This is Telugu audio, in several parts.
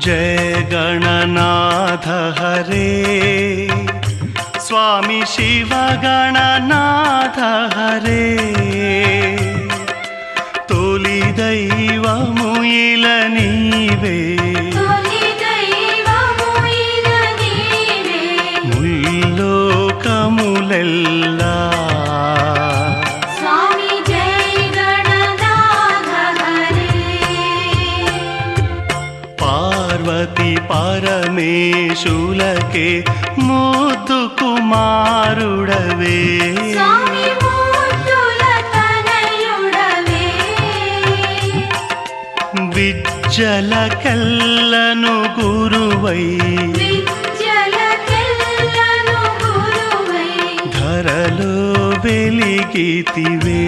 जय गणनाथ हरे स्वामी शिव गणनाथ हरे तोली दैवमु इल नीवे मुल्लोकमुलेल्ला पार्वती परमेशुलके मुद्दु कुमारुडवे विज्जलकेल्लनु गुरुवै धरलो वेलिगितिवे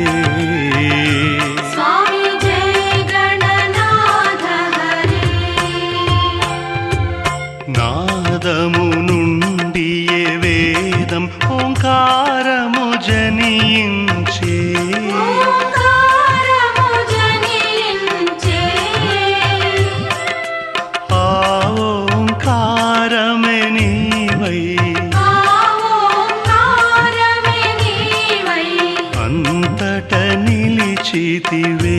नादमु నుండియే వేదం ఓంకారము జనించే ఆ ఓంకారమే నీవై అంతట నిలిచితివే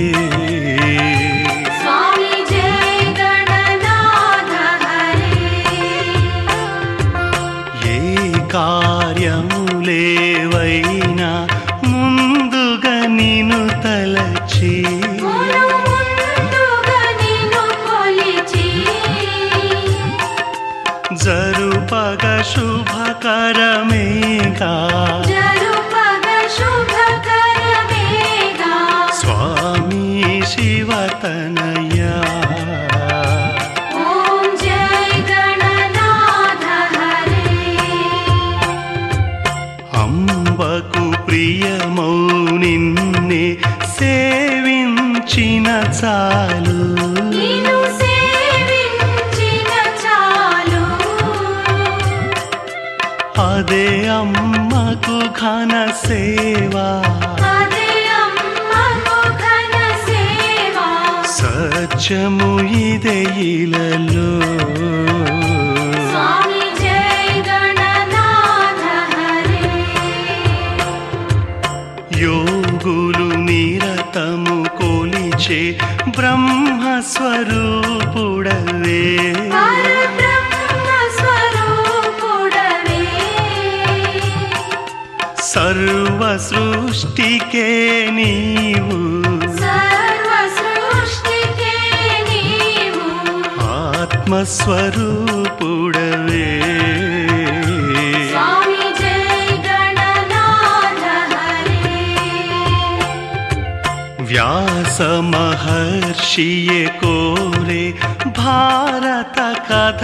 కార్యములేవైనా ముందుగా నిన్ను తలచి జరుపగ శుభకరమేగా స్వామి శివతనయా అంబకు ప్రియమౌ నిన్నే సేవించిన చాలు అదే అమ్మకు ఘన సేవా సత్యము ఇదే ఇలలో యోగులు నిరతము కొలిచే బ్రహ్మస్వరూపుడవే సర్వ సృష్టికే నీవు ఆత్మస్వరూపుడవే వ్యాస మహర్షియే కోరే భారత కథ